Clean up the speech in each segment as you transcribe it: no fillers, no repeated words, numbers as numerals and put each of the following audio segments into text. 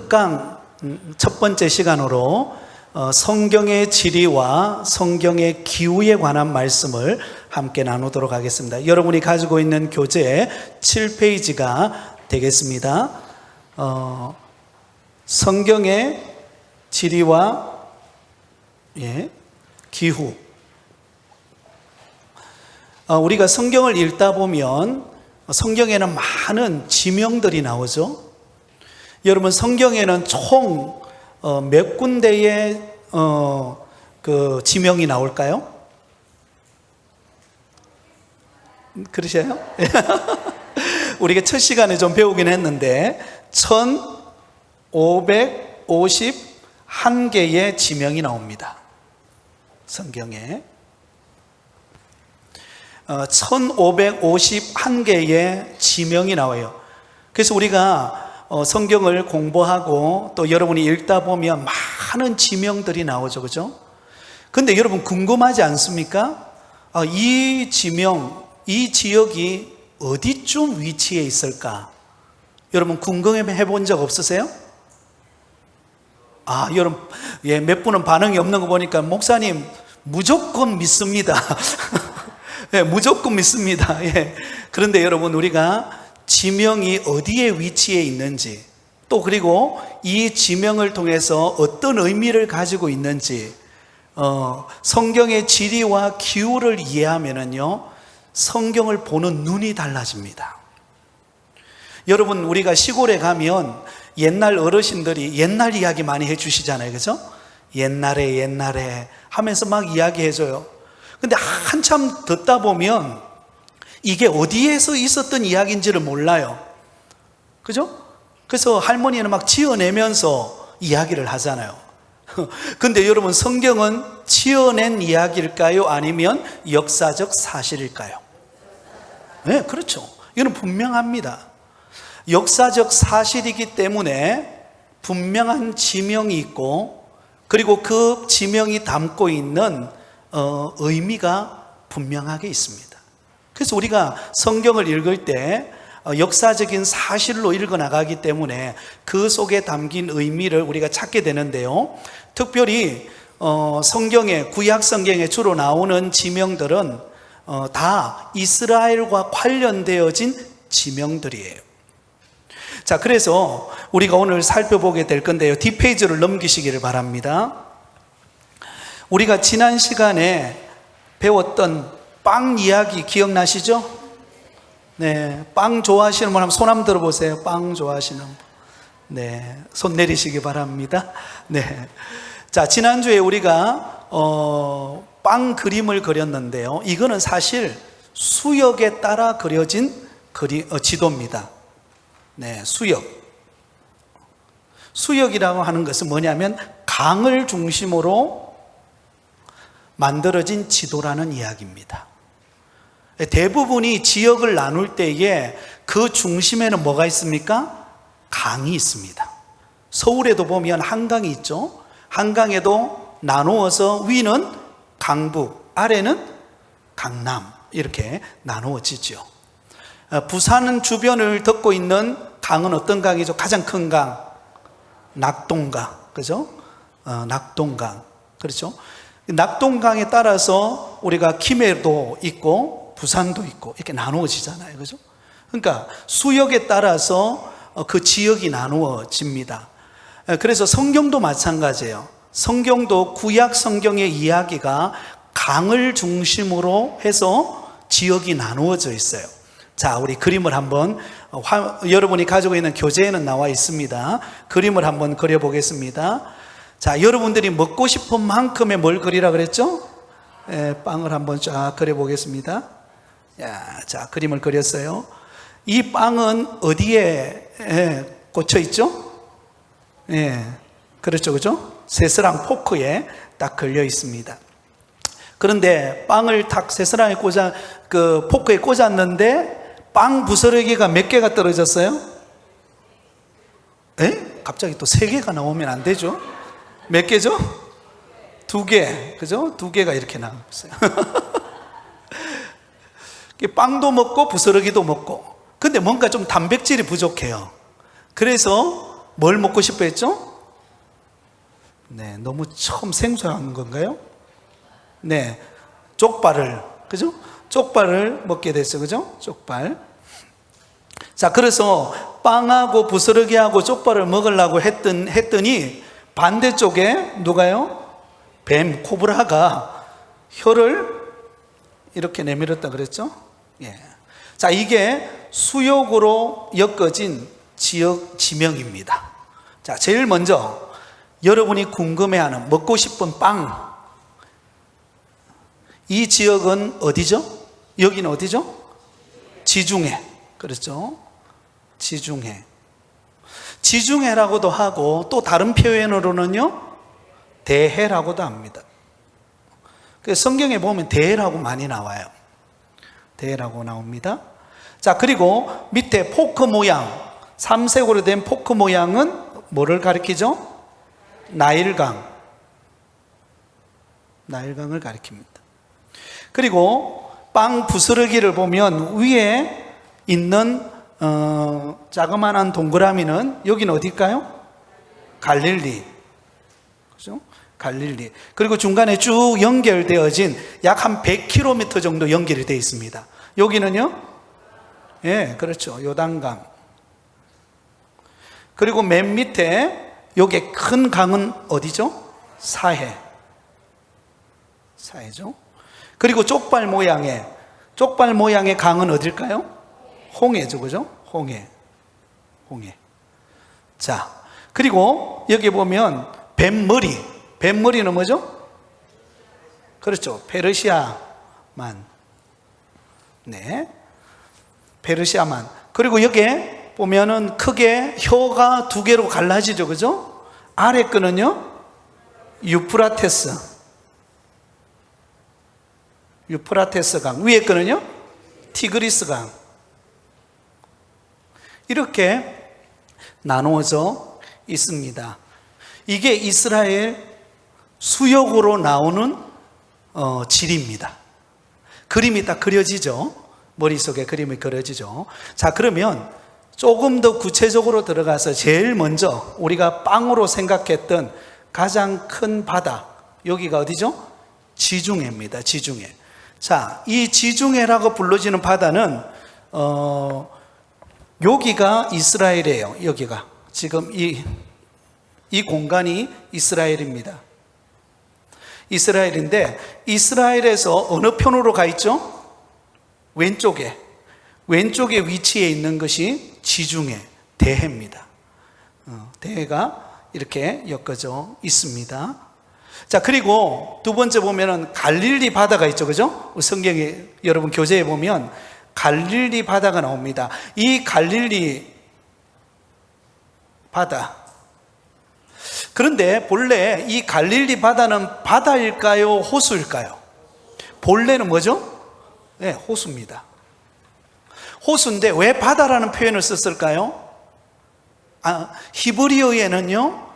특강 첫 번째 시간으로 성경의 지리와 성경의 기후에 관한 말씀을 함께 나누도록 하겠습니다. 여러분이 가지고 있는 교재 7페이지가 되겠습니다. 성경의 지리와 기후. 우리가 성경을 읽다 보면 성경에는 많은 지명들이 나오죠. 여러분, 성경에는 총 몇 군데의 그 지명이 나올까요? 그러셔요? 우리가 첫 시간에 좀 배우긴 했는데 1551개의 지명이 나옵니다. 성경에 1551개의 지명이 나와요. 그래서 우리가 성경을 공부하고 또 여러분이 읽다 보면 많은 지명들이 나오죠, 그죠? 근데 여러분 궁금하지 않습니까? 이 지명, 이 지역이 어디쯤 위치해 있을까? 여러분 궁금해 본 적 없으세요? 여러분, 몇 분은 반응이 없는 거 보니까 목사님 무조건 믿습니다. 무조건 믿습니다. 그런데 여러분, 우리가 지명이 어디에 위치해 있는지, 또 그리고 이 지명을 통해서 어떤 의미를 가지고 있는지 성경의 지리와 기후를 이해하면은요, 성경을 보는 눈이 달라집니다. 여러분, 우리가 시골에 가면 옛날 어르신들이 옛날 이야기 많이 해주시잖아요, 그죠? 옛날에 하면서 막 이야기해줘요. 근데 한참 듣다 보면 이게 어디에서 있었던 이야기인지를 몰라요, 그죠? 그래서 할머니는 막 지어내면서 이야기를 하잖아요. 근데 여러분, 성경은 지어낸 이야기일까요? 아니면 역사적 사실일까요? 네, 그렇죠. 이건 분명합니다. 역사적 사실이기 때문에 분명한 지명이 있고, 그리고 그 지명이 담고 있는 의미가 분명하게 있습니다. 그래서 우리가 성경을 읽을 때 역사적인 사실로 읽어나가기 때문에 그 속에 담긴 의미를 우리가 찾게 되는데요, 특별히 성경에, 구약 성경에 주로 나오는 지명들은 다 이스라엘과 관련되어진 지명들이에요. 자, 그래서 우리가 오늘 살펴보게 될 건데요, 뒷페이지를 넘기시기를 바랍니다. 우리가 지난 시간에 배웠던 빵 이야기 기억나시죠? 네, 빵 좋아하시는 분 한번 손 한번 들어보세요. 빵 좋아하시는 분. 네, 손 내리시기 바랍니다. 네. 자, 지난주에 우리가 빵 그림을 그렸는데요, 이거는 사실 수역에 따라 그려진 지도입니다. 네, 수역이라고 하는 것은 뭐냐면 강을 중심으로 만들어진 지도라는 이야기입니다. 대부분이 지역을 나눌 때에 그 중심에는 뭐가 있습니까? 강이 있습니다. 서울에도 보면 한강이 있죠. 한강에도 나누어서 위는 강북, 아래는 강남, 이렇게 나누어지죠. 부산 주변을 덮고 있는 강은 어떤 강이죠? 가장 큰 강, 낙동강, 그죠? 낙동강, 그렇죠? 낙동강에 따라서 우리가 김해도 있고 부산도 있고 이렇게 나누어지잖아요, 그죠? 그러니까 수역에 따라서 그 지역이 나누어집니다. 그래서 성경도 마찬가지예요. 성경도 구약 성경의 이야기가 강을 중심으로 해서 지역이 나누어져 있어요. 자, 우리 그림을 한번, 여러분이 가지고 있는 교재에는 나와 있습니다. 그림을 한번 그려보겠습니다. 자, 여러분들이 먹고 싶은 만큼의 뭘 그리라 그랬죠? 빵을 한번 쫙 그려보겠습니다. 자, 그림을 그렸어요. 이 빵은 어디에 꽂혀 있죠? 그렇죠, 그죠? 새스랑 포크에 딱 걸려 있습니다. 그런데 빵을 탁 새스랑에 포크에 꽂았는데 빵 부스러기가 몇 개가 떨어졌어요? 갑자기 또 3개가 나오면 안 되죠? 몇 개죠? 2개, 그죠? 2개가 이렇게 나왔어요. 빵도 먹고 부스러기도 먹고, 근데 뭔가 좀 단백질이 부족해요. 그래서 뭘 먹고 싶어 했죠? 네, 너무 처음 생소한 건가요? 네, 쪽발을, 그죠? 쪽발을 먹게 됐어요, 그죠? 쪽발. 자, 그래서 빵하고 부스러기하고 쪽발을 먹으려고 했더니 반대쪽에 누가요? 뱀, 코브라가 혀를 이렇게 내밀었다 그랬죠? 예. 자, 이게 수욕으로 엮어진 지역 지명입니다. 자, 제일 먼저 여러분이 궁금해하는 먹고 싶은 빵. 이 지역은 어디죠? 여기는 어디죠? 지중해. 그렇죠? 지중해. 지중해라고도 하고 또 다른 표현으로는요, 대해라고도 합니다. 그래서 성경에 보면 대해라고 많이 나와요. 대해라고 나옵니다. 자, 그리고 밑에 포크 모양, 삼색으로 된 포크 모양은 뭐를 가리키죠? 나일강. 나일강을 가리킵니다. 그리고 빵 부스러기를 보면 위에 있는 자그마한 동그라미는 여기는 어딜까요? 갈릴리. 그죠? 갈릴리. 그리고 중간에 쭉 연결되어진 약 한 100km 정도 연결이 되어 있습니다. 여기는요? 예, 그렇죠. 요단강. 그리고 맨 밑에 여기 큰 강은 어디죠? 사해. 사해죠. 그리고 쪽발 모양의 강은 어딜까요? 홍해죠, 그죠? 홍해. 자, 그리고 여기 보면 뱀머리는 뭐죠? 그렇죠. 페르시아만. 네. 페르시아만. 그리고 여기에 보면은 크게 혀가 두 개로 갈라지죠, 그죠? 아래 거는요, 유프라테스 강. 위에 거는요, 티그리스 강. 이렇게 나누어져 있습니다. 이게 이스라엘 수역으로 나오는 질입니다. 그림이 딱 그려지죠. 머릿속에 그림이 그려지죠. 자, 그러면 조금 더 구체적으로 들어가서 제일 먼저 우리가 빵으로 생각했던 가장 큰 바다, 여기가 어디죠? 지중해입니다. 지중해. 자, 이 지중해라고 불러지는 바다는 여기가 이스라엘이에요. 여기가 지금 이 공간이 이스라엘입니다. 이스라엘인데 이스라엘에서 어느 편으로 가 있죠? 왼쪽에 위치해 있는 것이 지중해, 대해입니다. 대해가 이렇게 엮어져 있습니다. 자, 그리고 두 번째 보면은 갈릴리 바다가 있죠, 그죠? 성경에 여러분 교재에 보면 갈릴리 바다가 나옵니다. 이 갈릴리 바다. 그런데 본래 이 갈릴리 바다는 바다일까요? 호수일까요? 본래는 뭐죠? 네, 호수입니다. 호수인데 왜 바다라는 표현을 썼을까요? 히브리어에는요,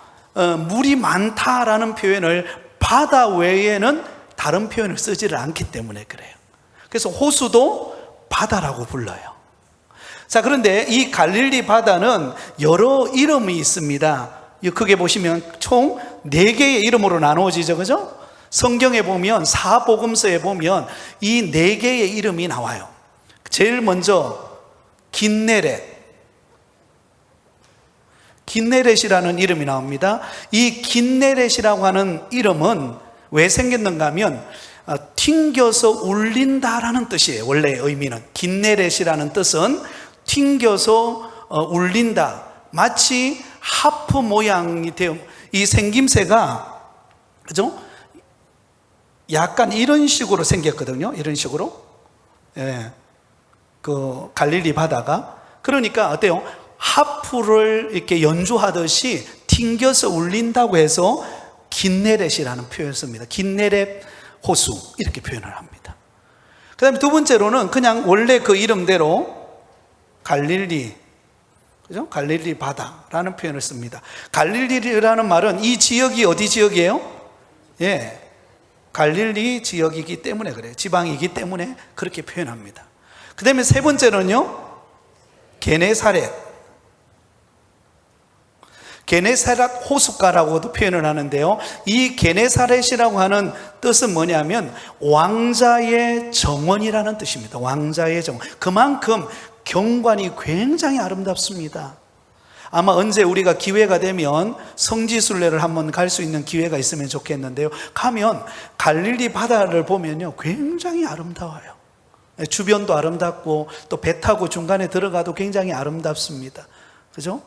물이 많다라는 표현을 바다 외에는 다른 표현을 쓰지를 않기 때문에 그래요. 그래서 호수도 바다라고 불러요. 자, 그런데 이 갈릴리 바다는 여러 이름이 있습니다. 크게 보시면 총 4개의 이름으로 나누어지죠, 그죠? 성경에 보면, 사복음서에 보면 이 4개의 이름이 나와요. 제일 먼저 긴네렛이라는 이름이 나옵니다. 이 긴네렛이라고 하는 이름은 왜 생겼는가 하면 튕겨서 울린다라는 뜻이에요. 원래의 의미는 긴네렛이라는 뜻은 튕겨서 울린다. 마치 하프 모양이 되어, 이 생김새가, 그죠? 약간 이런 식으로 생겼거든요. 이런 식으로. 예. 그 갈릴리 바다가. 그러니까 어때요? 하프를 이렇게 연주하듯이 튕겨서 울린다고 해서 긴네렛이라는 표현을 씁니다. 긴네렛 호수, 이렇게 표현을 합니다. 그 다음에 두 번째로는 그냥 원래 그 이름대로 갈릴리, 그죠? 갈릴리 바다라는 표현을 씁니다. 갈릴리라는 말은 이 지역이 어디 지역이에요? 예. 갈릴리 지역이기 때문에 그래요. 지방이기 때문에 그렇게 표현합니다. 그 다음에 세 번째는요, 게네사렛. 게네사렛 호숫가라고도 표현을 하는데요, 이 게네사렛이라고 하는 뜻은 뭐냐면 왕자의 정원이라는 뜻입니다. 왕자의 정원. 그만큼 경관이 굉장히 아름답습니다. 아마 언제 우리가 기회가 되면 성지순례를 한번 갈 수 있는 기회가 있으면 좋겠는데요, 가면 갈릴리 바다를 보면요 굉장히 아름다워요. 주변도 아름답고 또 배 타고 중간에 들어가도 굉장히 아름답습니다. 그죠?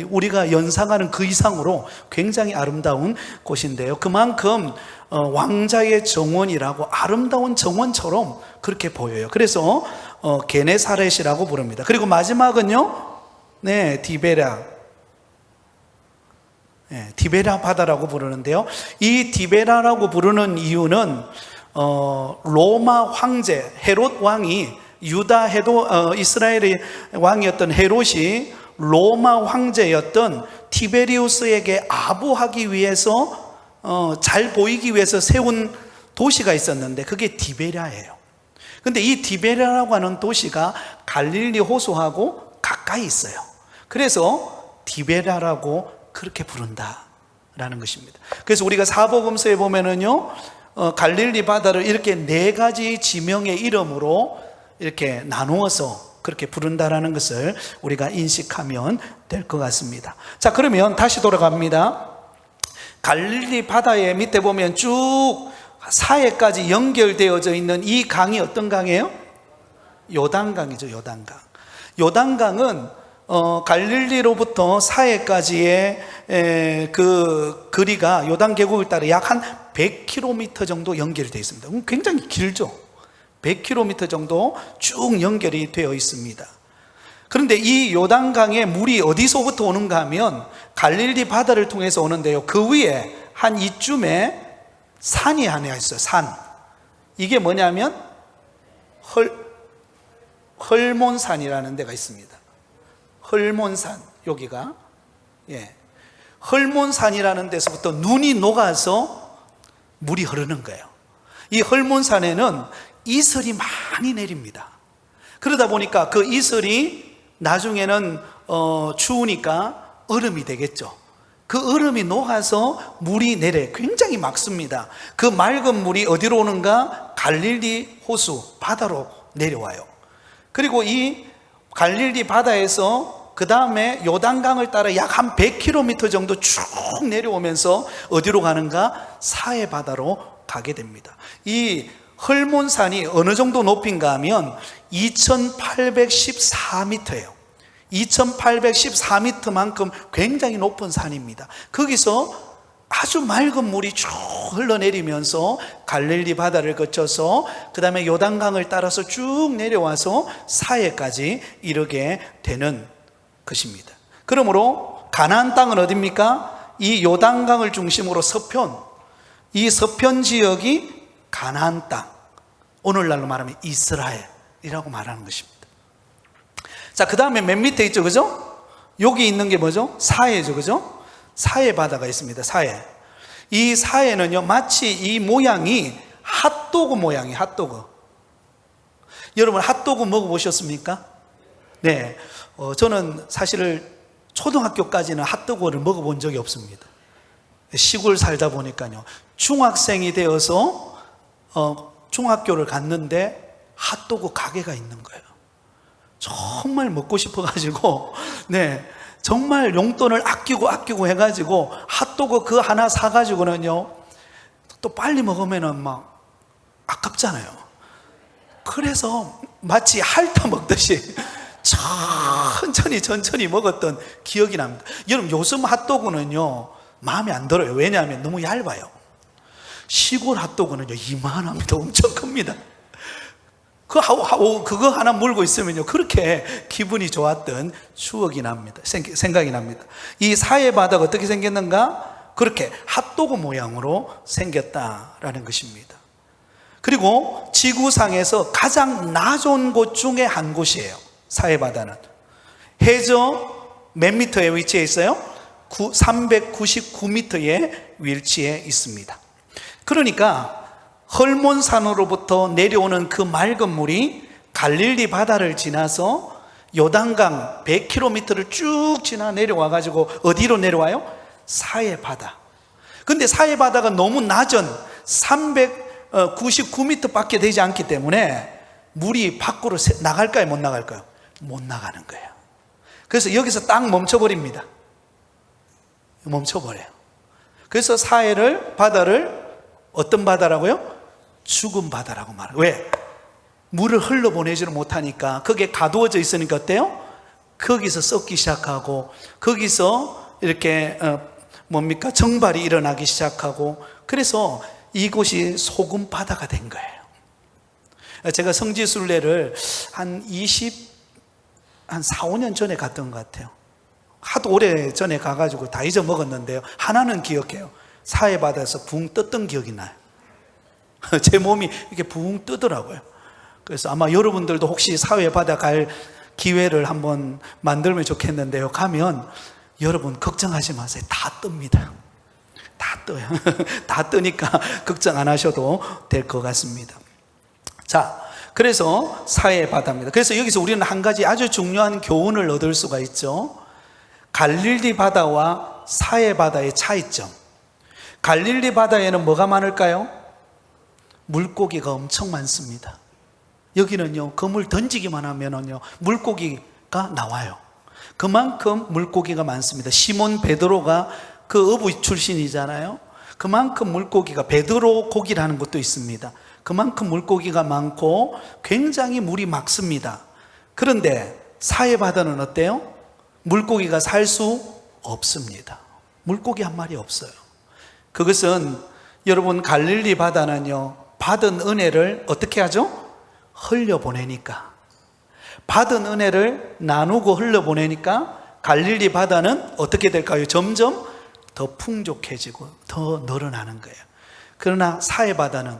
우리가 연상하는 그 이상으로 굉장히 아름다운 곳인데요, 그만큼 왕자의 정원이라고, 아름다운 정원처럼 그렇게 보여요. 그래서 게네사렛이라고 부릅니다. 그리고 마지막은요, 디베랴. 디베랴 바다라고 부르는데요, 이 디베랴라고 부르는 이유는 로마 황제 헤롯 왕이, 이스라엘의 왕이었던 헤롯이 로마 황제였던 티베리우스에게 아부하기 위해서 잘 보이기 위해서 세운 도시가 있었는데 그게 디베랴예요. 근데 이 디베랴라고 하는 도시가 갈릴리 호수하고 가까이 있어요. 그래서 디베랴라고 그렇게 부른다라는 것입니다. 그래서 우리가 사복음서에 보면은요, 갈릴리 바다를 이렇게 4가지 지명의 이름으로 이렇게 나누어서 그렇게 부른다라는 것을 우리가 인식하면 될 것 같습니다. 자, 그러면 다시 돌아갑니다. 갈릴리 바다의 밑에 보면 쭉 사해까지 연결되어져 있는 이 강이 어떤 강이에요? 요단강이죠. 요단강. 요단강은 갈릴리로부터 사해까지의 그 거리가 요단 계곡을 따라 약 한 100km 정도 연결되어 있습니다. 굉장히 길죠. 100km 정도 쭉 연결이 되어 있습니다. 그런데 이 요단강의 물이 어디서부터 오는가 하면 갈릴리 바다를 통해서 오는데요, 그 위에 한 이쯤에 산이 하나 있어요. 산. 이게 뭐냐면 헐몬산이라는 데가 있습니다. 헐몬산, 여기가 헐몬산이라는 데서부터 눈이 녹아서 물이 흐르는 거예요. 이 헐몬산에는 이슬이 많이 내립니다. 그러다 보니까 그 이슬이 나중에는 추우니까 얼음이 되겠죠. 그 얼음이 녹아서 물이 내려요. 굉장히 맑습니다. 그 맑은 물이 어디로 오는가? 갈릴리 호수, 바다로 내려와요. 그리고 이 갈릴리 바다에서 그 다음에 요단강을 따라 약 한 100km 정도 쭉 내려오면서 어디로 가는가? 사해 바다로 가게 됩니다. 이 헐몬산이 어느 정도 높인가 하면 2814m예요. 2814m만큼 굉장히 높은 산입니다. 거기서 아주 맑은 물이 쭉 흘러내리면서 갈릴리 바다를 거쳐서 그 다음에 요단강을 따라서 쭉 내려와서 사해까지 이르게 되는 것입니다. 그러므로 가나안 땅은 어디입니까? 이 요단강을 중심으로 서편, 이 서편 지역이 가나안 땅, 오늘날로 말하면 이스라엘이라고 말하는 것입니다. 자, 그 다음에 맨 밑에 있죠, 그죠? 여기 있는 게 뭐죠? 사해죠, 그죠? 사해 바다가 있습니다. 사해. 이 사해는요, 마치 이 모양이 핫도그 모양이에요. 핫도그. 여러분 핫도그 먹어보셨습니까? 네. 저는 사실 초등학교까지는 핫도그를 먹어본 적이 없습니다. 시골 살다 보니까요, 중학생이 되어서 중학교를 갔는데 핫도그 가게가 있는 거예요. 정말 먹고 싶어가지고, 정말 용돈을 아끼고 해가지고 핫도그 그 하나 사가지고는요, 또 빨리 먹으면은 막 아깝잖아요. 그래서 마치 핥아 먹듯이 천천히 먹었던 기억이 납니다. 여러분, 요즘 핫도그는요 마음에 안 들어요. 왜냐하면 너무 얇아요. 시골 핫도그는요 이만합니다. 엄청 큽니다. 그거 하나 물고 있으면요 그렇게 기분이 좋았던 추억이 납니다. 생각이 납니다. 이 사해 바다가 어떻게 생겼는가? 그렇게 핫도그 모양으로 생겼다라는 것입니다. 그리고 지구상에서 가장 낮은 곳 중에 한 곳이에요. 사해 바다는 해저 몇 미터에 위치해 있어요? 399m에 위치해 있습니다. 그러니까 헐몬산으로부터 내려오는 그 맑은 물이 갈릴리 바다를 지나서 요단강 100km를 쭉 지나 내려와 가지고 어디로 내려와요? 사해바다. 근데 사해바다가 너무 낮은 399m 밖에 되지 않기 때문에 물이 밖으로 나갈까요? 못 나갈까요? 못 나가는 거예요. 그래서 여기서 딱 멈춰버립니다. 멈춰버려요. 그래서 바다를 어떤 바다라고요? 죽은 바다라고 말해요. 왜? 물을 흘러보내지를 못하니까, 거기에 가두어져 있으니까 어때요? 거기서 썩기 시작하고, 거기서 이렇게 정발이 일어나기 시작하고, 그래서 이곳이 소금 바다가 된 거예요. 제가 성지순례를 한 4, 5년 전에 갔던 것 같아요. 하도 오래 전에 가가지고 다 잊어먹었는데요, 하나는 기억해요. 사해바다에서 붕 떴던 기억이 나요. 제 몸이 이렇게 붕 뜨더라고요. 그래서 아마 여러분들도 혹시 사해바다 갈 기회를 한번 만들면 좋겠는데요, 가면 여러분 걱정하지 마세요. 다 뜹니다. 다 떠요. 다 뜨니까 걱정 안 하셔도 될 것 같습니다. 자, 그래서 사해바다입니다. 그래서 여기서 우리는 한 가지 아주 중요한 교훈을 얻을 수가 있죠. 갈릴리 바다와 사해바다의 차이점. 갈릴리 바다에는 뭐가 많을까요? 물고기가 엄청 많습니다. 여기는요, 그물 던지기만 하면은요, 물고기가 나와요. 그만큼 물고기가 많습니다. 시몬 베드로가 그 어부 출신이잖아요. 그만큼 물고기가, 베드로 고기라는 것도 있습니다. 그만큼 물고기가 많고 굉장히 물이 맑습니다. 그런데 사해바다는 어때요? 물고기가 살 수 없습니다. 물고기 한 마리 없어요. 그것은 여러분, 갈릴리 바다는요, 받은 은혜를 어떻게 하죠? 흘려보내니까. 받은 은혜를 나누고 흘려보내니까 갈릴리 바다는 어떻게 될까요? 점점 더 풍족해지고 더 늘어나는 거예요. 그러나 사해바다는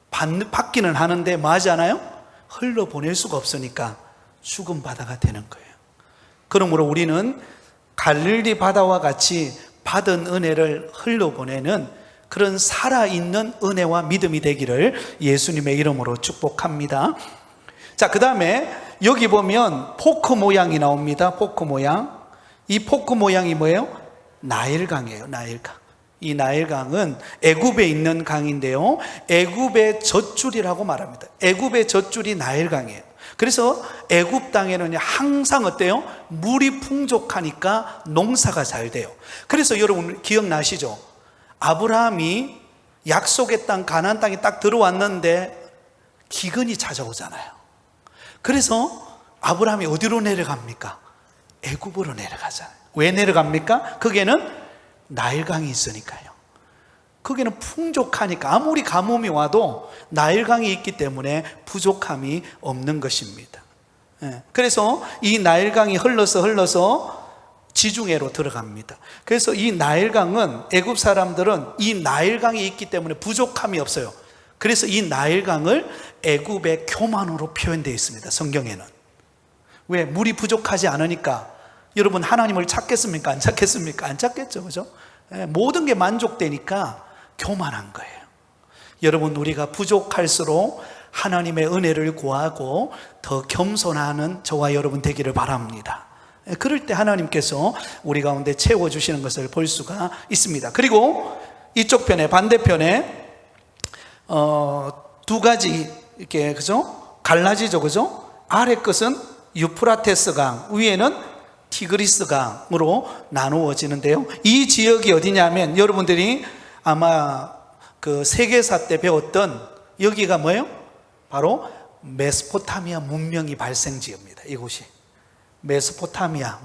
받기는 하는데 뭐 하지 않아요? 흘려보낼 수가 없으니까 죽은 바다가 되는 거예요. 그러므로 우리는 갈릴리 바다와 같이 받은 은혜를 흘려보내는 그런 살아있는 은혜와 믿음이 되기를 예수님의 이름으로 축복합니다. 자, 그 다음에 여기 보면 포크 모양이 나옵니다. 포크 모양. 이 포크 모양이 뭐예요? 나일강이에요. 나일강. 이 나일강은 애굽에 있는 강인데요, 애굽의 젖줄이라고 말합니다. 애굽의 젖줄이 나일강이에요. 그래서 애굽 땅에는 항상 어때요? 물이 풍족하니까 농사가 잘 돼요. 그래서 여러분 기억나시죠? 아브라함이 약속의 땅 가나안 땅에 딱 들어왔는데 기근이 찾아오잖아요. 그래서 아브라함이 어디로 내려갑니까? 애굽으로 내려가잖아요. 왜 내려갑니까? 거기에는 나일강이 있으니까요. 거기는 풍족하니까, 아무리 가뭄이 와도 나일강이 있기 때문에 부족함이 없는 것입니다. 그래서 이 나일강이 흘러서 지중해로 들어갑니다. 그래서 이 나일강은, 애굽 사람들은 이 나일강이 있기 때문에 부족함이 없어요. 그래서 이 나일강을 애굽의 교만으로 표현되어 있습니다. 성경에는. 왜? 물이 부족하지 않으니까. 여러분, 하나님을 찾겠습니까? 안 찾겠습니까? 안 찾겠죠, 그죠? 모든 게 만족되니까 교만한 거예요. 여러분, 우리가 부족할수록 하나님의 은혜를 구하고 더 겸손하는 저와 여러분 되기를 바랍니다. 그럴 때 하나님께서 우리 가운데 채워주시는 것을 볼 수가 있습니다. 그리고 이쪽 편에, 반대편에 두 가지 이렇게, 그죠? 갈라지죠, 그죠? 아래 것은 유프라테스 강, 위에는 티그리스 강으로 나누어지는데요, 이 지역이 어디냐면 여러분들이 아마 그 세계사 때 배웠던 여기가 뭐예요? 바로 메소포타미아 문명이 발생 지역입니다. 이곳이 메소포타미아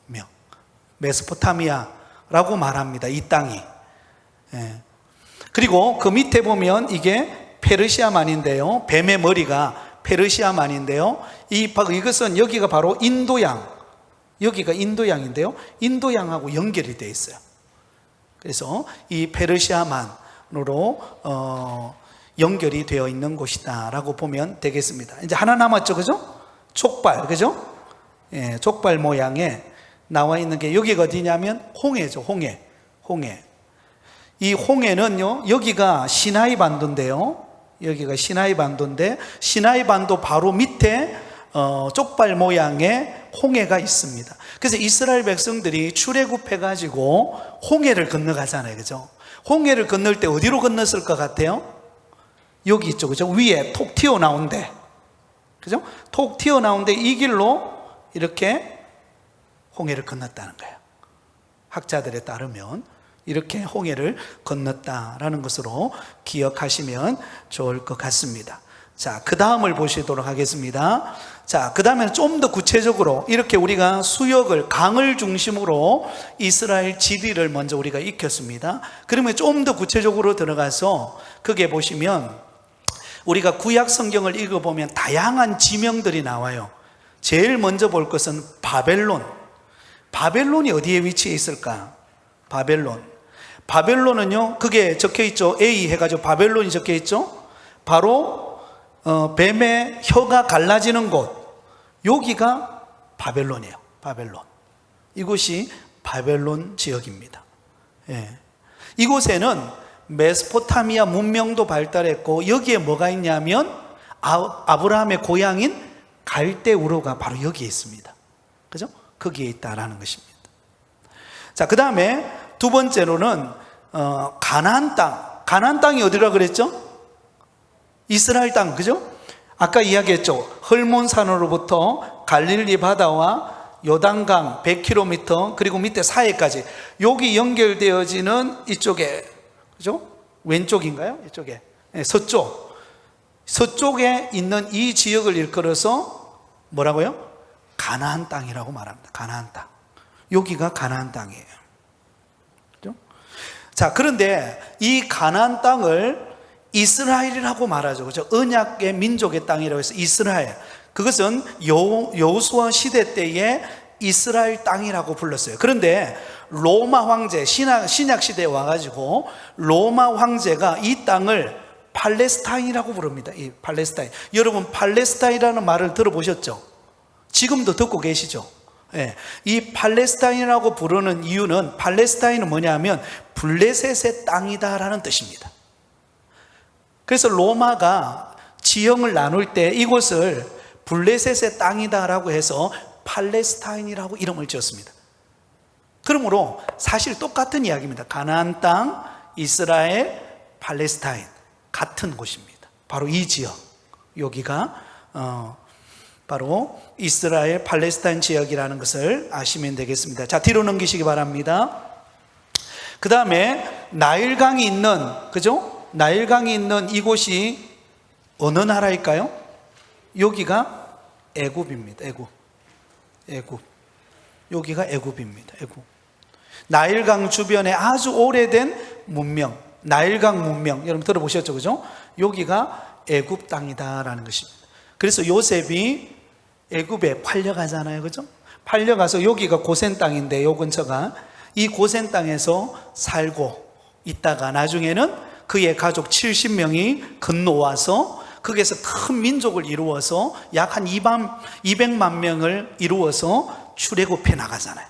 문명, 메소포타미아라고 말합니다. 이 땅이. 그리고 그 밑에 보면 이게 페르시아만인데요, 뱀의 머리가 페르시아만인데요, 이것은 여기가 바로 인도양, 여기가 인도양인데요, 인도양하고 연결이 되어 있어요. 그래서 이 페르시아만으로 연결이 되어 있는 곳이다 라고 보면 되겠습니다. 이제 하나 남았죠, 그죠? 족발, 그죠? 예, 족발 모양에 나와 있는 게 여기가 어디냐면 홍해죠. 홍해. 이 홍해는요, 여기가 시나이 반도인데요, 여기가 시나이 반도인데, 시나이 반도 바로 밑에 쪽발 모양의 홍해가 있습니다. 그래서 이스라엘 백성들이 출애굽해가지고 홍해를 건너가잖아요, 그죠? 홍해를 건널 때 어디로 건넜을 것 같아요? 여기 있죠, 그죠? 위에 톡 튀어나온데, 그죠? 톡 튀어나온데 이 길로 이렇게 홍해를 건넜다는 거예요. 학자들에 따르면 이렇게 홍해를 건넜다라는 것으로 기억하시면 좋을 것 같습니다. 자, 그 다음을 보시도록 하겠습니다. 자, 그 다음에는 좀 더 구체적으로 이렇게 우리가 수역을, 강을 중심으로 이스라엘 지리를 먼저 우리가 익혔습니다. 그러면 좀 더 구체적으로 들어가서 거기에 보시면 우리가 구약 성경을 읽어보면 다양한 지명들이 나와요. 제일 먼저 볼 것은 바벨론. 바벨론이 어디에 위치해 있을까? 바벨론은요, 그게 적혀 있죠. A 해가지고 바벨론이 적혀 있죠. 바로 뱀의 혀가 갈라지는 곳, 여기가 바벨론이에요. 바벨론. 이곳이 바벨론 지역입니다. 예. 이곳에는 메소포타미아 문명도 발달했고, 여기에 뭐가 있냐면 아브라함의 고향인 갈대 우르가 바로 여기에 있습니다. 그죠? 거기에 있다라는 것입니다. 자, 그 다음에 두 번째로는 가나안 땅. 가나안 땅이 어디라 그랬죠? 이스라엘 땅, 그죠? 아까 이야기했죠. 헐몬산으로부터 갈릴리 바다와 요단강 100km, 그리고 밑에 사해까지, 여기 연결되어지는 이쪽에, 그죠? 왼쪽인가요? 이쪽에. 네, 서쪽에 있는 이 지역을 일컬어서 뭐라고요? 가나안 땅이라고 말합니다. 가나안 땅. 여기가 가나안 땅이에요. 그죠? 자, 그런데 이 가나안 땅을 이스라엘이라고 말하죠. 그죠? 언약의 민족의 땅이라고 해서 이스라엘. 그것은 여호수아 시대 때에 이스라엘 땅이라고 불렀어요. 그런데 로마 황제, 신약 시대에 와가지고 로마 황제가 이 땅을 팔레스타인이라고 부릅니다. 이 팔레스타인. 여러분, 팔레스타인이라는 말을 들어보셨죠? 지금도 듣고 계시죠? 예. 이 팔레스타인이라고 부르는 이유는, 팔레스타인은 뭐냐면 블레셋의 땅이다라는 뜻입니다. 그래서 로마가 지형을 나눌 때 이곳을 블레셋의 땅이다라고 해서 팔레스타인이라고 이름을 지었습니다. 그러므로 사실 똑같은 이야기입니다. 가나안 땅, 이스라엘, 팔레스타인, 같은 곳입니다. 바로 이 지역, 여기가 바로 이스라엘 팔레스타인 지역이라는 것을 아시면 되겠습니다. 자, 뒤로 넘기시기 바랍니다. 그 다음에 나일강이 있는, 그죠? 나일강이 있는 이곳이 어느 나라일까요? 여기가 애굽입니다. 애굽. 여기가 애굽입니다. 애굽. 나일강 주변에 아주 오래된 문명, 나일강 문명, 여러분 들어보셨죠? 그죠? 여기가 애굽 땅이다라는 것입니다. 그래서 요셉이 애굽에 팔려가잖아요. 그죠? 팔려가서 여기가 고센 땅인데, 요 근처가, 이 고센 땅에서 살고 있다가 나중에는 그의 가족 70명이 건너와서 거기에서 큰 민족을 이루어서 약 한 200만 명을 이루어서 출애굽해 나가잖아요.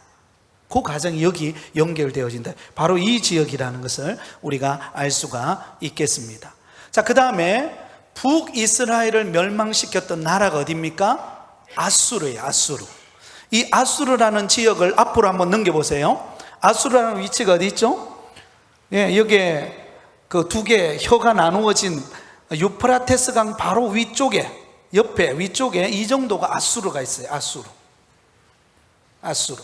그 과정이 여기 연결되어진다. 바로 이 지역이라는 것을 우리가 알 수가 있겠습니다. 자, 그 다음에 북이스라엘을 멸망시켰던 나라가 어디입니까? 아수르예요. 아수르. 이 아수르라는 지역을 앞으로 한번 넘겨보세요. 아수르라는 위치가 어디 있죠? 예, 여기에 그 두 개의 혀가 나누어진 유프라테스 강 바로 위쪽에, 옆에 위쪽에 이 정도가 아수르가 있어요. 아수르.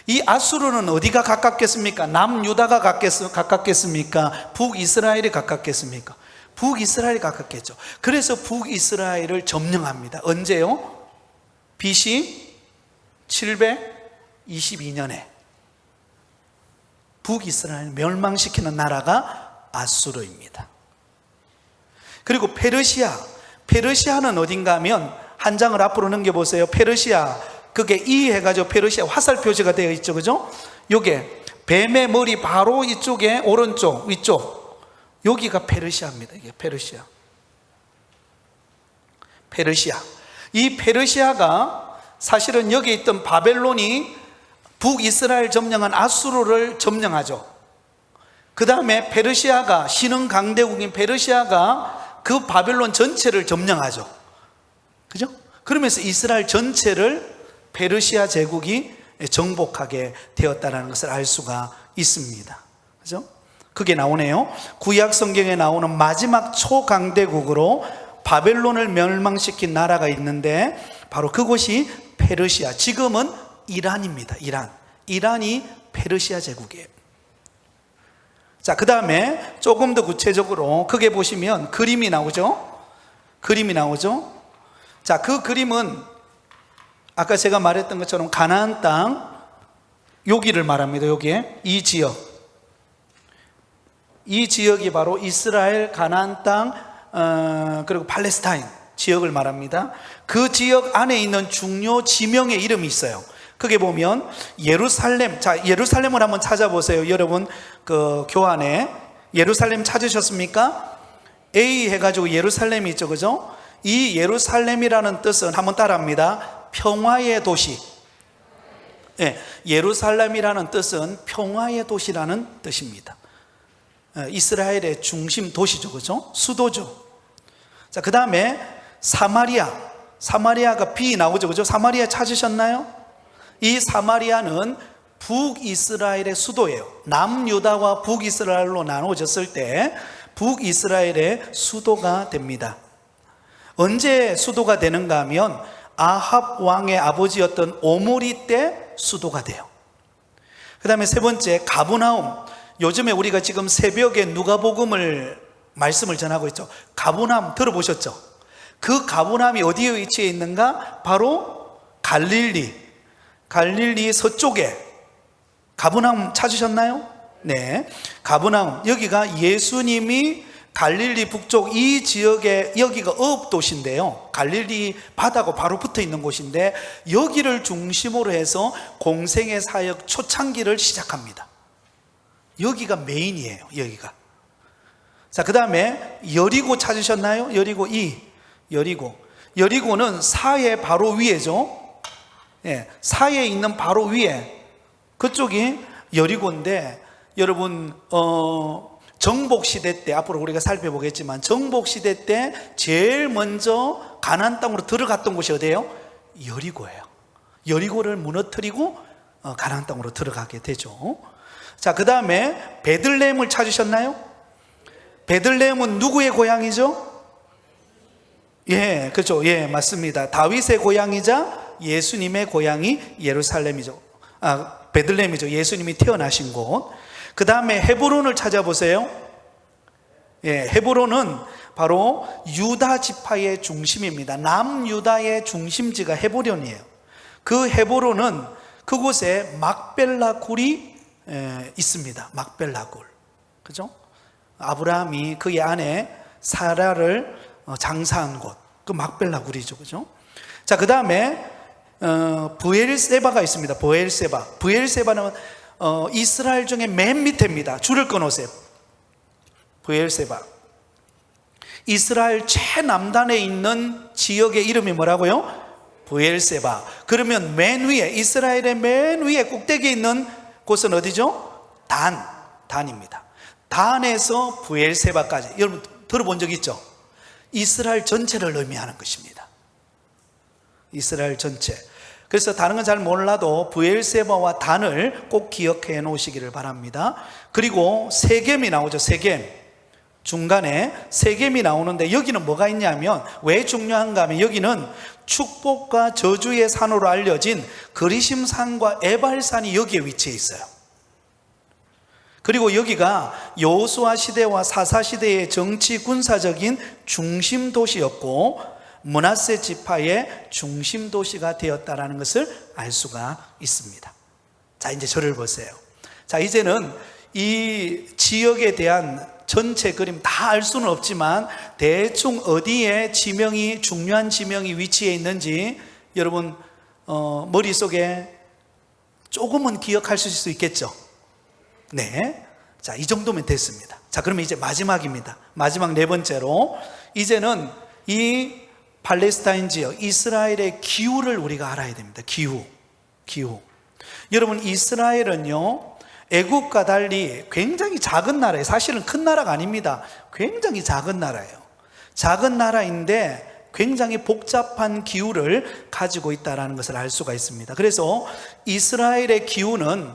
이 아수르는 어디가 가깝겠습니까? 남유다가 가깝겠습니까? 북이스라엘이 가깝겠습니까? 북이스라엘이 가깝겠죠. 그래서 북이스라엘을 점령합니다. 언제요? BC 722년에 북이스라엘 멸망시키는 나라가 아수르입니다. 그리고 페르시아는 어딘가 하면, 한 장을 앞으로 넘겨보세요. 페르시아, 그게 이 해가지고 페르시아 화살 표시가 되어 있죠. 그죠? 요게 뱀의 머리 바로 이쪽에 오른쪽 위쪽, 여기가 페르시아입니다. 이게 페르시아. 이 페르시아가 사실은 여기 있던 바벨론이 북이스라엘 점령한 아수르를 점령하죠. 그 다음에 페르시아가, 신흥 강대국인 페르시아가 그 바벨론 전체를 점령하죠. 그죠? 그러면서 이스라엘 전체를 페르시아 제국이 정복하게 되었다는 것을 알 수가 있습니다. 그죠? 그게 나오네요. 구약 성경에 나오는 마지막 초강대국으로 바벨론을 멸망시킨 나라가 있는데 바로 그곳이 페르시아, 지금은 이란입니다. 이란이 페르시아 제국이에요. 자, 그 다음에 조금 더 구체적으로 크게 보시면 그림이 나오죠. 자, 그 그림은 아까 제가 말했던 것처럼 가나안 땅, 여기를 말합니다. 여기에 이 지역이 바로 이스라엘 가나안 땅, 그리고 팔레스타인 지역을 말합니다. 그 지역 안에 있는 중요 지명의 이름이 있어요. 크게 보면 예루살렘. 자, 예루살렘을 한번 찾아보세요. 여러분 그 교환에 예루살렘 찾으셨습니까? A 해가지고 예루살렘이 있죠, 그죠? 이 예루살렘이라는 뜻은 한번 따라합니다. 평화의 도시. 예, 예루살렘이라는 뜻은 평화의 도시라는 뜻입니다. 이스라엘의 중심 도시죠, 그죠? 수도죠. 자, 그 다음에 사마리아가 B 나오죠, 그죠? 사마리아 찾으셨나요? 이 사마리아는 북이스라엘의 수도예요. 남유다와 북이스라엘로 나눠졌을 때 북이스라엘의 수도가 됩니다. 언제 수도가 되는가 하면 아합 왕의 아버지였던 오므리 때 수도가 돼요. 그 다음에 세 번째, 가브나움. 요즘에 우리가 지금 새벽에 누가복음을 말씀을 전하고 있죠. 가브나움 들어보셨죠? 그 가브나움이 어디에 위치해 있는가? 바로 갈릴리 서쪽에. 가브나움 찾으셨나요? 네, 가브나움. 여기가 예수님이 갈릴리 북쪽 이 지역에, 여기가 어업도시인데요, 갈릴리 바다가 바로 붙어 있는 곳인데 여기를 중심으로 해서 공생의 사역 초창기를 시작합니다. 여기가 메인이에요. 여기가. 자, 그 다음에 여리고 찾으셨나요? 여리고는 사해 바로 위에죠. 예, 사해에 있는 바로 위에, 그쪽이 여리고인데 여러분 정복시대 때, 앞으로 우리가 살펴보겠지만 정복시대 때 제일 먼저 가나안 땅으로 들어갔던 곳이 어디예요? 여리고예요. 여리고를 무너뜨리고 가나안 땅으로 들어가게 되죠. 자, 그 다음에 베들레헴을 찾으셨나요? 베들레헴은 누구의 고향이죠? 예, 그렇죠. 예, 맞습니다. 다윗의 고향이자 예수님의 고향이 예루살렘이죠. 베들레헴이죠. 예수님이 태어나신 곳. 그 다음에 헤브론을 찾아보세요. 예, 헤브론은 바로 유다 지파의 중심입니다. 남유다의 중심지가 헤브론이에요. 그 헤브론은 그곳에 막벨라 굴이 있습니다. 막벨라 굴. 그죠? 아브라함이 그의 아내 사라를 장사한 곳, 그 막벨라 굴이죠. 그죠? 자, 그 다음에 브엘세바가 있습니다. 브엘세바는 이스라엘 중에 맨 밑에입니다. 줄을 끊으세요. 브엘세바. 이스라엘 최남단에 있는 지역의 이름이 뭐라고요? 브엘세바. 그러면 맨 위에, 이스라엘의 맨 위에 꼭대기에 있는 곳은 어디죠? 단입니다. 단에서 브엘세바까지. 여러분 들어본 적 있죠? 이스라엘 전체를 의미하는 것입니다. 이스라엘 전체. 그래서 다른 건 잘 몰라도 브엘세바와 단을 꼭 기억해 놓으시기를 바랍니다. 그리고 세겜이 나오죠. 세겜. 중간에 세겜이 나오는데 여기는 뭐가 있냐면, 왜 중요한가 하면 여기는 축복과 저주의 산으로 알려진 그리심산과 에발산이 여기에 위치해 있어요. 그리고 여기가 여호수아 시대와 사사 시대의 정치 군사적인 중심 도시였고 므낫세 지파의 중심 도시가 되었다라는 것을 알 수가 있습니다. 자, 이제 저를 보세요. 자, 이제는 이 지역에 대한 전체 그림 다 알 수는 없지만 대충 어디에 지명이, 중요한 지명이 위치해 있는지 여러분 머릿속에 조금은 기억할 수 있겠죠? 네. 자, 이 정도면 됐습니다. 자, 그러면 이제 마지막입니다. 마지막 네 번째로, 이제는 이 팔레스타인 지역, 이스라엘의 기후를 우리가 알아야 됩니다. 기후. 여러분, 이스라엘은요, 애국과 달리 굉장히 작은 나라예요. 사실은 큰 나라가 아닙니다. 굉장히 작은 나라예요. 작은 나라인데 굉장히 복잡한 기후를 가지고 있다는 것을 알 수가 있습니다. 그래서 이스라엘의 기후는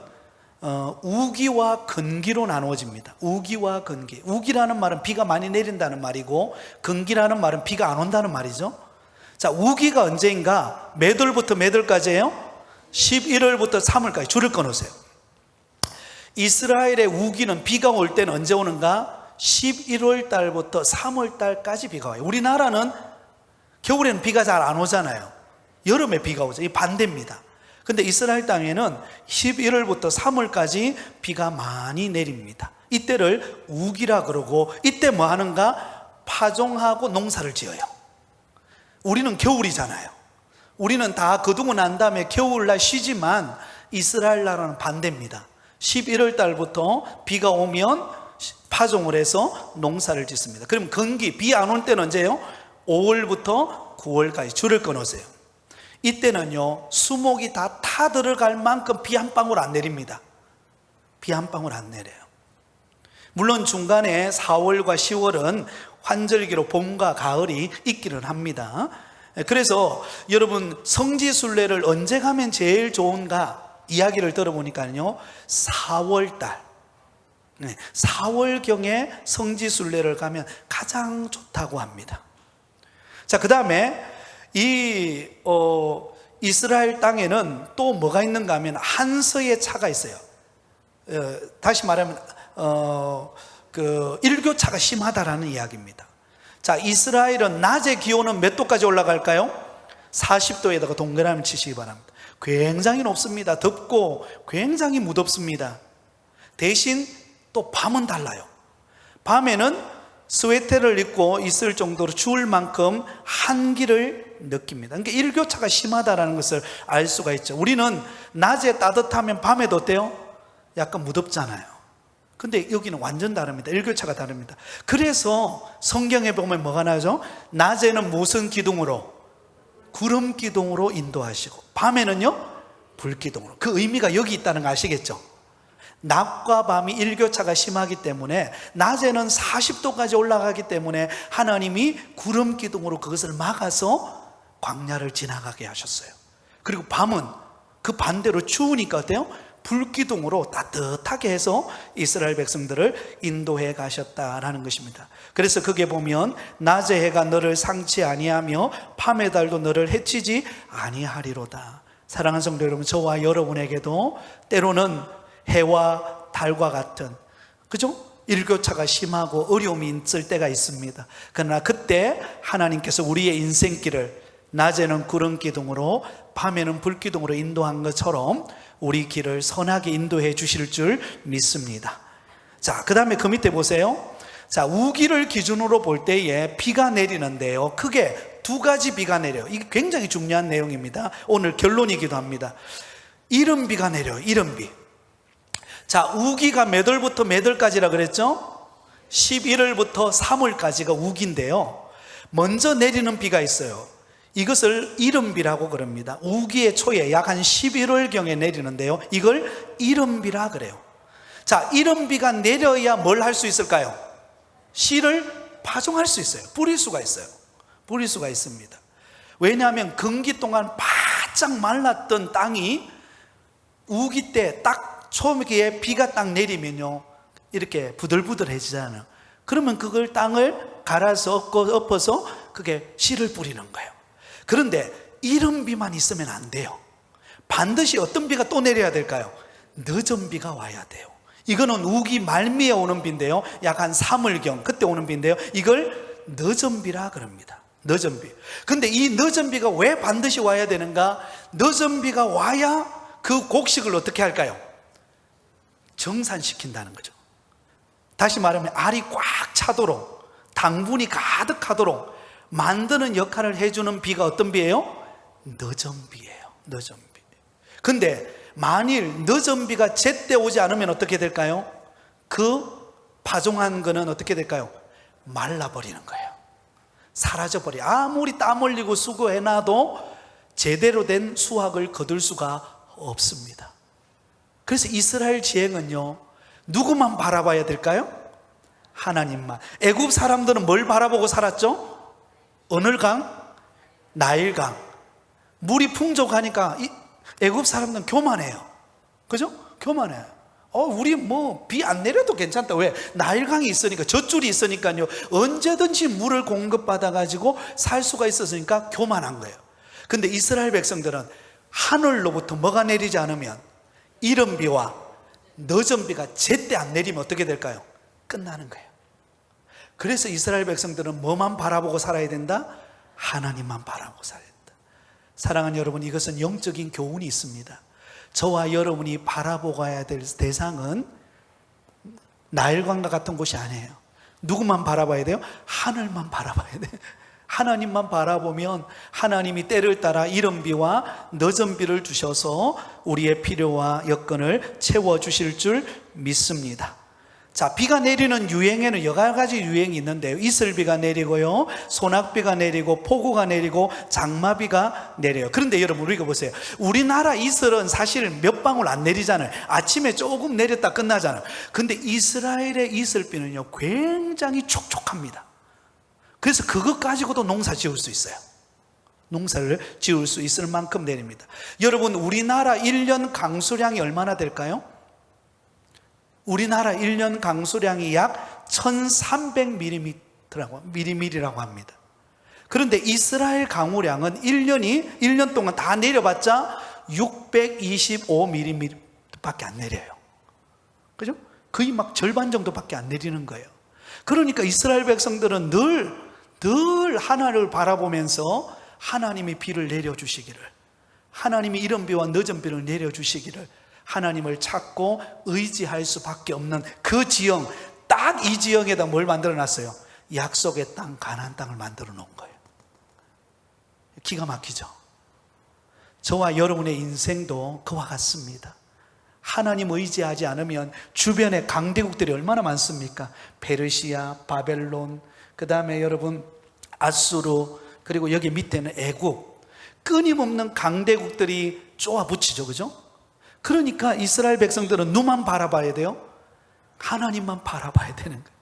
우기와 건기로 나누어집니다. 우기와 건기. 우기라는 말은 비가 많이 내린다는 말이고, 건기라는 말은 비가 안 온다는 말이죠. 자, 우기가 언제인가? 몇 월부터 몇 월까지예요? 11월부터 3월까지. 줄을 끊으세요. 이스라엘의 우기는 비가 올 때는 언제 오는가? 11월 달부터 3월 달까지 비가 와요. 우리나라는 겨울에는 비가 잘 안 오잖아요. 여름에 비가 오죠. 이 반대입니다. 근데 이스라엘 땅에는 11월부터 3월까지 비가 많이 내립니다. 이때를 우기라 그러고, 이때 뭐 하는가? 파종하고 농사를 지어요. 우리는 겨울이잖아요. 우리는 다 거두고 난 다음에 겨울날 쉬지만, 이스라엘 나라는 반대입니다. 11월 달부터 비가 오면 파종을 해서 농사를 짓습니다. 그럼 건기, 비 안 올 때는 언제예요? 5월부터 9월까지. 줄을 끊으세요. 이때는요, 수목이 다 타들어갈 만큼 비 한 방울 안 내립니다. 비 한 방울 안 내려요. 물론 중간에 4월과 10월은 환절기로 봄과 가을이 있기는 합니다. 그래서 여러분, 성지순례를 언제 가면 제일 좋은가 이야기를 들어보니까요, 4월달, 4월경에 성지순례를 가면 가장 좋다고 합니다. 자, 그 다음에 이스라엘 땅에는 또 뭐가 있는가 하면 한서의 차가 있어요. 다시 말하면 일교차가 심하다라는 이야기입니다. 자, 이스라엘은 낮의 기온은 몇 도까지 올라갈까요? 40도에다가 동그라미 치시기 바랍니다. 굉장히 높습니다. 덥고 굉장히 무덥습니다. 대신 또 밤은 달라요. 밤에는 스웨터를 입고 있을 정도로 추울 만큼 한기를 느낍니다. 그러니까 일교차가 심하다는 것을 알 수가 있죠. 우리는 낮에 따뜻하면 밤에도 어때요? 약간 무덥잖아요. 근데 여기는 완전 다릅니다. 일교차가 다릅니다. 그래서 성경에 보면 뭐가 나오죠? 낮에는 무슨 기둥으로? 구름 기둥으로 인도하시고, 밤에는요, 불 기둥으로. 그 의미가 여기 있다는 거 아시겠죠? 낮과 밤이 일교차가 심하기 때문에 낮에는 40도까지 올라가기 때문에 하나님이 구름 기둥으로 그것을 막아서 광야를 지나가게 하셨어요. 그리고 밤은 그 반대로 추우니까 어때요? 불기둥으로 따뜻하게 해서 이스라엘 백성들을 인도해 가셨다라는 것입니다. 그래서 거기에 보면 낮의 해가 너를 상치 아니하며 밤의 달도 너를 해치지 아니하리로다. 사랑하는 성도 여러분, 저와 여러분에게도 때로는 해와 달과 같은, 그죠? 일교차가 심하고 어려움이 있을 때가 있습니다. 그러나 그때 하나님께서 우리의 인생길을 낮에는 구름 기둥으로 밤에는 불 기둥으로 인도한 것처럼 우리 길을 선하게 인도해 주실 줄 믿습니다. 자, 그 다음에 그 밑에 보세요. 자, 우기를 기준으로 볼 때에 비가 내리는데요, 크게 두 가지 비가 내려요. 이게 굉장히 중요한 내용입니다. 오늘 결론이기도 합니다. 이른비가 내려요. 이른비. 자, 우기가 몇 월부터 몇 월까지라 그랬죠? 11월부터 3월까지가 우기인데요, 먼저 내리는 비가 있어요. 이것을 이른비라고 그럽니다. 우기의 초에 약 한 11월경에 내리는데요, 이걸 이른비라 그래요. 자, 이른비가 내려야 뭘 할 수 있을까요? 씨를 파종할 수 있어요. 뿌릴 수가 있어요. 뿌릴 수가 있습니다. 왜냐하면 건기 동안 바짝 말랐던 땅이 우기 때 딱 초기에 비가 딱 내리면요, 이렇게 부들부들해지잖아요. 그러면 그걸 땅을 갈아서 엎어서 그게 씨를 뿌리는 거예요. 그런데 이른 비만 있으면 안 돼요. 반드시 어떤 비가 또 내려야 될까요? 늦은 비가 와야 돼요. 이거는 우기 말미에 오는 비인데요, 약 한 3월경 그때 오는 비인데요, 이걸 늦은 비라 그럽니다. 늦은 비. 근데 이 늦은 비가 왜 반드시 와야 되는가? 늦은 비가 와야 그 곡식을 어떻게 할까요? 정산시킨다는 거죠. 다시 말하면 알이 꽉 차도록, 당분이 가득하도록 만드는 역할을 해주는 비가 어떤 비예요? 늦은 비예요. 늦은 비. 근데 만일 늦은 비가 제때 오지 않으면 어떻게 될까요? 그 파종한 거는 어떻게 될까요? 말라버리는 거예요. 사라져버려. 아무리 땀 흘리고 수고해놔도 제대로 된 수확을 거둘 수가 없습니다. 그래서 이스라엘 지행은요, 누구만 바라봐야 될까요? 하나님만. 애굽 사람들은 뭘 바라보고 살았죠? 어느 강? 나일강, 물이 풍족하니까 애굽 사람들은 교만해요. 그죠? 교만해요. 우리 뭐 비 안 내려도 괜찮다. 왜? 나일강이 있으니까, 젖줄이 있으니까요, 언제든지 물을 공급받아 가지고 살 수가 있었으니까 교만한 거예요. 근데 이스라엘 백성들은 하늘로부터 뭐가 내리지 않으면, 이른 비와 늦은 비가 제때 안 내리면 어떻게 될까요? 끝나는 거예요. 그래서 이스라엘 백성들은 뭐만 바라보고 살아야 된다? 하나님만 바라보고 살아야 된다. 사랑하는 여러분, 이것은 영적인 교훈이 있습니다. 저와 여러분이 바라보고 가야 될 대상은 나일강과 같은 곳이 아니에요. 누구만 바라봐야 돼요? 하늘만 바라봐야 돼요. 하나님만 바라보면 하나님이 때를 따라 이른 비와 늦은 비를 주셔서 우리의 필요와 여건을 채워주실 줄 믿습니다. 자, 비가 내리는 유행에는 여러 가지 유행이 있는데요, 이슬비가 내리고요, 소낙비가 내리고, 폭우가 내리고, 장마비가 내려요. 그런데 여러분, 우리가 보세요. 우리나라 이슬은 사실 몇 방울 안 내리잖아요. 아침에 조금 내렸다 끝나잖아요. 근데 이스라엘의 이슬비는요, 굉장히 촉촉합니다. 그래서 그것 가지고도 농사 지을 수 있어요. 농사를 지을 수 있을 만큼 내립니다. 여러분, 우리나라 1년 강수량이 얼마나 될까요? 우리나라 1년 강수량이 약 1300mm라고 합니다. 그런데 이스라엘 강우량은 1년 동안 다 내려봤자 625mm 밖에 안 내려요. 그죠? 거의 막 절반 정도밖에 안 내리는 거예요. 그러니까 이스라엘 백성들은 늘 하나님을 바라보면서 하나님이 비를 내려주시기를, 하나님이 이른 비와 늦은 비를 내려주시기를, 하나님을 찾고 의지할 수밖에 없는 그 지형, 딱 이 지형에다 뭘 만들어 놨어요? 약속의 땅, 가나안 땅을 만들어 놓은 거예요. 기가 막히죠? 저와 여러분의 인생도 그와 같습니다. 하나님 의지하지 않으면 주변에 강대국들이 얼마나 많습니까? 페르시아, 바벨론, 그 다음에 여러분 아수르, 그리고 여기 밑에는 애국, 끊임없는 강대국들이 쪼아붙이죠. 그죠? 그러니까 이스라엘 백성들은 누만 바라봐야 돼요? 하나님만 바라봐야 되는 거예요.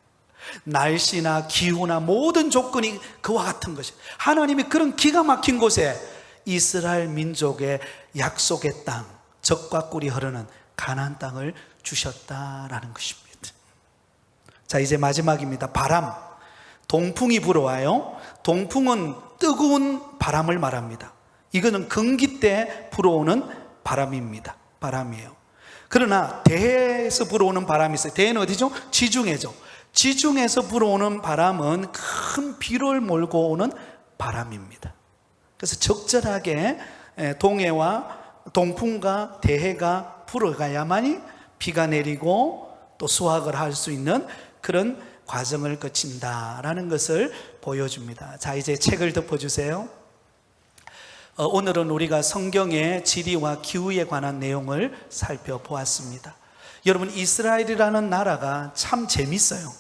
날씨나 기후나 모든 조건이 그와 같은 것이, 하나님이 그런 기가 막힌 곳에 이스라엘 민족의 약속의 땅, 젖과 꿀이 흐르는 가나안 땅을 주셨다라는 것입니다. 자, 이제 마지막입니다. 바람. 동풍이 불어와요. 동풍은 뜨거운 바람을 말합니다. 이거는 건기 때 불어오는 바람입니다. 바람이에요. 그러나 대해에서 불어오는 바람이 있어요. 대해는 어디죠? 지중해죠. 지중해에서 불어오는 바람은 큰 비를 몰고 오는 바람입니다. 그래서 적절하게 동해와 동풍과 대해가 불어가야만이 비가 내리고 또 수확을 할 수 있는 그런 과정을 거친다라는 것을 보여줍니다. 자, 이제 책을 덮어주세요. 오늘은 우리가 성경의 지리와 기후에 관한 내용을 살펴보았습니다. 여러분, 이스라엘이라는 나라가 참 재밌어요.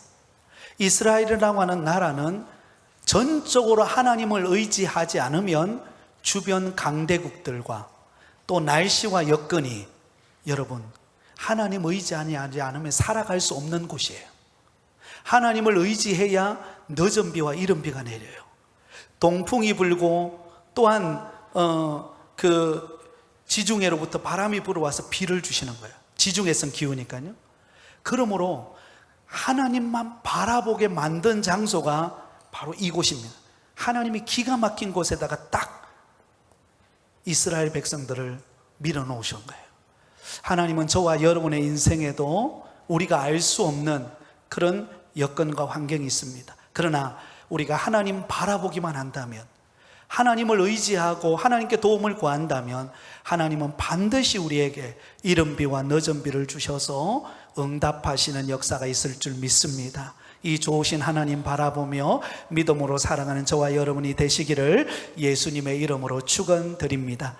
이스라엘이라고 하는 나라는 전적으로 하나님을 의지하지 않으면 주변 강대국들과 또 날씨와 여건이, 여러분, 하나님 의지하지 않으면 살아갈 수 없는 곳이에요. 하나님을 의지해야 늦은 비와 이른 비가 내려요. 동풍이 불고 또한 그 지중해로부터 바람이 불어와서 비를 주시는 거예요. 지중해성 기후니까요. 그러므로 하나님만 바라보게 만든 장소가 바로 이곳입니다. 하나님이 기가 막힌 곳에다가 딱 이스라엘 백성들을 밀어놓으신 거예요. 하나님은 저와 여러분의 인생에도 우리가 알 수 없는 그런 여건과 환경이 있습니다. 그러나 우리가 하나님 바라보기만 한다면, 하나님을 의지하고 하나님께 도움을 구한다면 하나님은 반드시 우리에게 이른 비와 늦은 비를 주셔서 응답하시는 역사가 있을 줄 믿습니다. 이 좋으신 하나님 바라보며 믿음으로 살아가는 저와 여러분이 되시기를 예수님의 이름으로 축원드립니다.